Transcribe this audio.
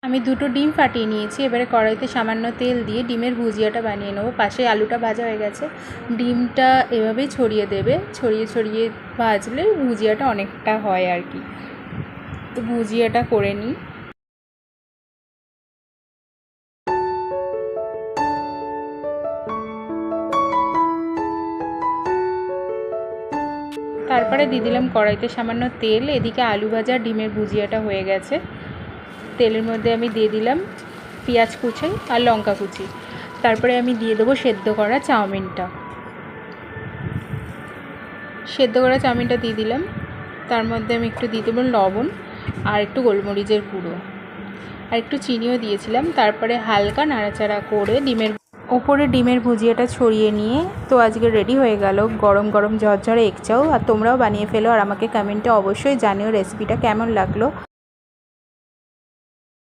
আমি দুটো ডিম ফাটিয়ে নিয়েছি। এবারে কড়াইতে সামান্য তেল দিয়ে ডিমের ভুজিয়াটা বানিয়ে নেবো। পাশে আলুটা ভাজা হয়ে গেছে, ডিমটা এভাবেই ছড়িয়ে দেবে, ছড়িয়ে ছড়িয়ে ভাজলে ভুজিয়াটা অনেকটা হয় আর কি। তো ভুজিয়াটা করে নিই। তারপরে দিয়ে দিলাম কড়াইতে সামান্য তেল। এদিকে আলু ভাজা ডিমের ভুজিয়াটা হয়ে গেছে। তেলের মধ্যে আমি দিয়ে দিলাম পেঁয়াজ কুচি আর লঙ্কা কুচি। তারপরে আমি দিয়ে দেবো সেদ্ধ করা চাউমিনটা। সেদ্ধ করা চাউমিনটা দিয়ে দিলাম। তার মধ্যে আমি একটু দিয়ে দেবো লবণ আর একটু গোলমরিচের গুঁড়ো আর একটু চিনিও দিয়েছিলাম। তারপরে হালকা নাড়াচাড়া করে ওপরে ডিমের ভুজিয়াটা ছড়িয়ে নিয়ে তো আজকে রেডি হয়ে গেল গরম গরম ঝরঝরে এগ চাউ। আর তোমরাও বানিয়ে ফেলো আর আমাকে কমেন্টে অবশ্যই জানিও রেসিপিটা কেমন লাগলো।